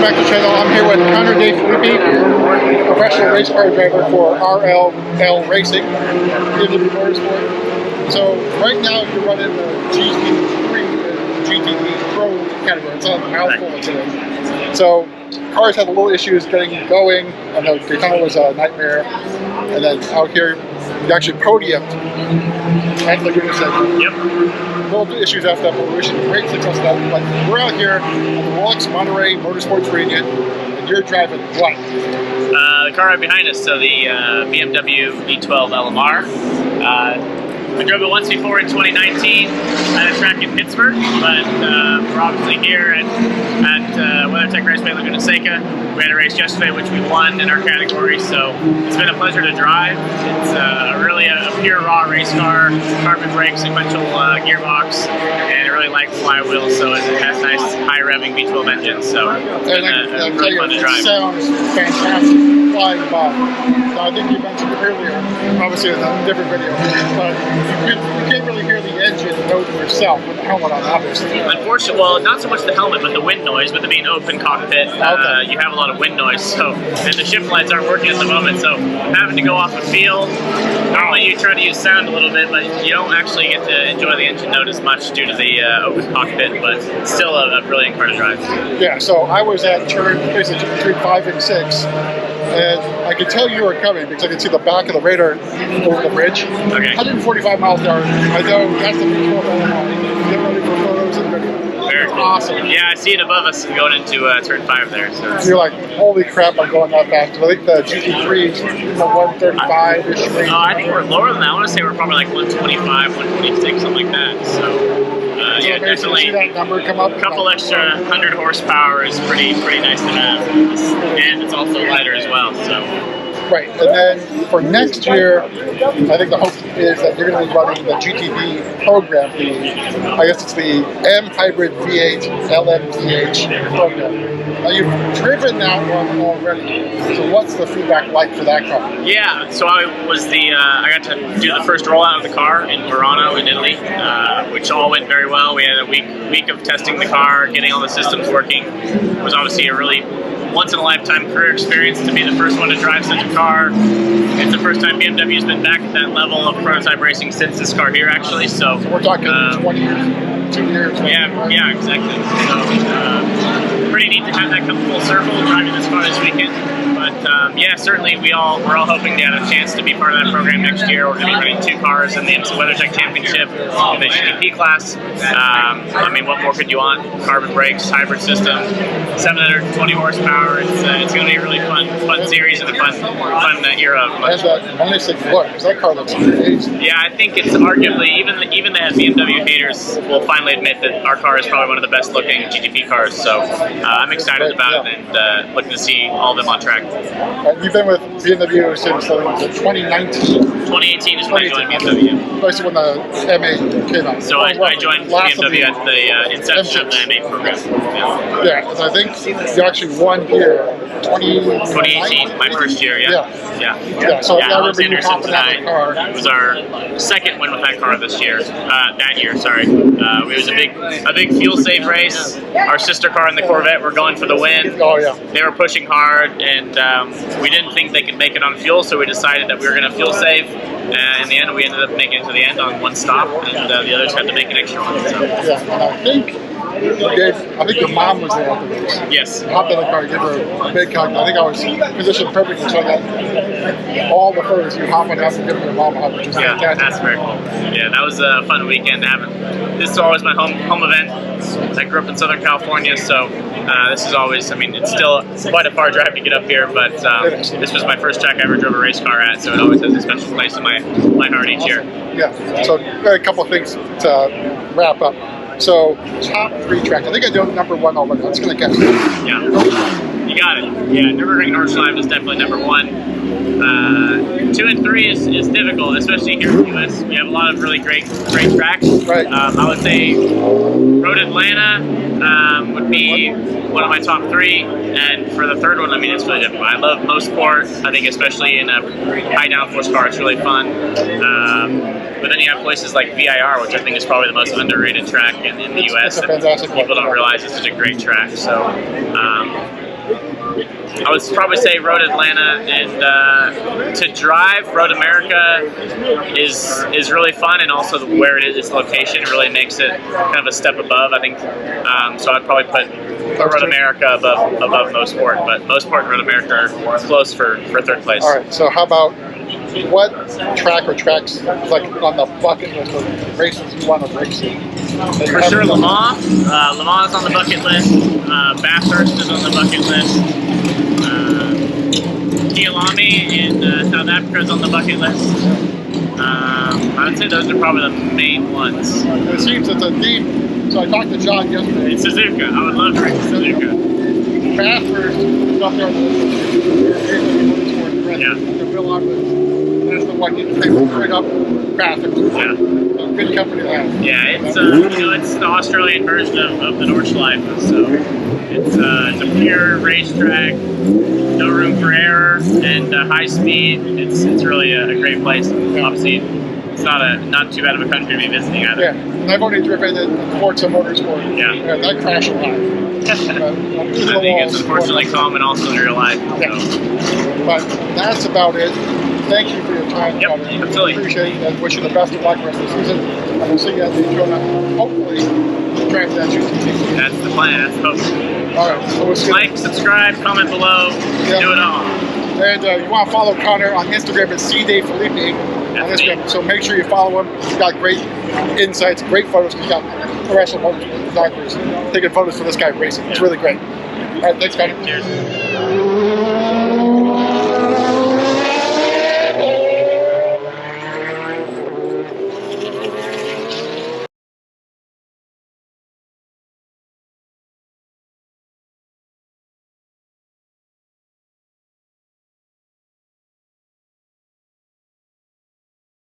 back to the channel. I'm here with Connor de Phillippi, professional race car driver for RLL Racing, BMW Motorsport. So right now you're running the GT3, GTD Pro category. It's a mouthful today. So cars had a little issues getting going. I know Daytona was a nightmare, and then out here you actually podiumed at Laguna Seca. Yep. Little issues after that, but we're wishing great success with that. But we're out here at the Rolex Monterey Motorsports Reunion, and you're driving what? The car right behind us, so the BMW V12 LMR. I drove it once before in 2019 at a track in Pittsburgh, but we're obviously here at WeatherTech Raceway Laguna Seca. We had a race yesterday which we won in our category, so it's been a pleasure to drive. It's really a pure raw race car, carbon brakes, sequential gearbox, and a really light flywheel, so it has nice high revving V12 engines, so it's been really fun to drive. It sounds fantastic, flying by. So I think you mentioned earlier, obviously in a different video, but you can't really hear the engine note yourself with the helmet on, obviously. Unfortunately, well, not so much the helmet, but the wind noise. With it being open cockpit, you have a lot of wind noise. So, and the shift lights aren't working at the moment, so having to go off the field. Normally, you try to use sound a little bit, but you don't actually get to enjoy the engine note as much due to the open cockpit. But still a brilliant car to drive. Yeah. So I was at turn basically between 5 and 6. And I could tell you were coming because I could see the back of the radar over the bridge. Okay. 145 miles an hour. I know that's the V12 LMR. Get ready for photos and video. Very cool. Awesome. Yeah, I see it above us going into turn 5 there. So you're like, holy crap, I'm going that fast. I think the GT3 is 135-ish range. I think we're lower than that. I want to say we're probably like 125, 126, something like that. So. Yeah, definitely. See that number come up? A couple extra 100 horsepower is pretty nice to have, and it's also lighter as well. So. Right, and then for next year, I think the hope is that you're going to be running the GTD program. I guess it's the M Hybrid V8 LMPH program. Now you've driven that one already, so what's the feedback like for that car? Yeah, so I got to do the first rollout of the car in Verona in Italy, which all went very well. We had a week of testing the car, getting all the systems working. It was obviously a really once-in-a-lifetime career experience to be the first one to drive such a car. It's the first time BMW's been back at that level of prototype racing since this car here, actually. So we're talking 20 years, 2 years. Yeah, exactly. So pretty neat to have that come full circle driving this car this weekend. But yeah, certainly we're all hoping to have a chance to be part of that program next year. We're going to be running 2 cars in the IMSA WeatherTech Championship in the GTP class. I mean, what more could you want? Carbon brakes, hybrid system, 720 horsepower. It's going to be a really fun series and a fun era of much. When they say look, because that car looks amazing. Yeah, I think it's arguably even the BMW haters will finally admit that our car is probably one of the best looking GTP cars. So I'm excited about it and looking to see all of them on track. You've been with BMW since 2019. 2018 is when I joined BMW. Basically when the M8 came out. So I joined BMW at the inception of the M8 program. Yeah, because I think you actually won here 2018, my first year, yeah. So Alexander Simpson and I, it was our second win with that car this year, that year, sorry. It was a big fuel-safe race. Our sister car in the Corvette were going for the win. Oh, yeah. They were pushing hard, and we didn't think they could make it on fuel, so we decided that we were going to fuel save. In the end, we ended up making it to the end on 1 stop, and the others had to make an extra one. So. Yeah, and I think your mom was there at the race. Yes. I hopped in the car, gave her a big hug. I think I was positioned perfectly, so I got all the photos. You hop in and give your mom a hug, which was fantastic. That's very cool. Yeah, that was a fun weekend to have. This is always my home event. I grew up in Southern California, so this is always, I mean, it's still quite a far drive to get up here, but this was my first track I ever drove a race car at, so it always has a special place in my heart each year. Yeah, so a couple of things to wrap up. So, top 3 tracks. I think I know number 1 already. That's going to catch you. Yeah, you got it. Yeah, Nürburgring Nordschleife is definitely number 1. 2 and 3 is difficult, especially here in the US. We have a lot of really great tracks. Right. I would say Road Atlanta would be one of my top 3, and for the third one, I mean, it's really difficult. I love Motorsport. I think especially in a high downforce car, it's really fun. But then you have places like VIR, which I think is probably the most underrated track in the US. It's a fantastic People don't realize it's such a great track. So I would probably say Road Atlanta, and to drive Road America is really fun, and also where it is, its location really makes it kind of a step above, I think. So I'd probably put Road America above Motorsport, but Motorsport and Road America are close for third place. All right, so how about what track or tracks like on the bucket list of races you want to race in? For sure, Le Mans. Le Mans is on the bucket list. Bathurst is on the bucket list. Kialami in South Africa is on the bucket list. I would say those are probably the main ones. It seems it's a deep. So I talked to John yesterday. It's Suzuka. I would love to race Suzuka. Bathurst is up there on the Yeah. The Bill Ogden. That's the one you pick straight up Bathurst. Yeah. So good company to have. Yeah, it's it's the Australian version of the Nordschleife. So it's a pure racetrack, no room for error, and high speed. It's really a great place. Obviously, it's not too bad of a country to be visiting either. Yeah, and I've only driven in Forza Motorsport. Yeah. That crash a lot. I think it's unfortunately common also in real life. Yeah. So. But that's about it. Thank you for your time. Yep, Connor. absolutely. Appreciate it, and wish you the best of luck for the rest of the season. And we'll see you at Daytona, hopefully, trying that GTD. That's the plan. That's the hope. All right. So we'll see you. Like, subscribe, comment below. Yep. Do it all. And you want to follow Connor on Instagram at C. Phillippi on Instagram. So make sure you follow him. He's got great insights, great photos. He's got RLL Motorsport doctors taking photos for this guy racing. It's really great. All right, thanks, Connor. Cheers.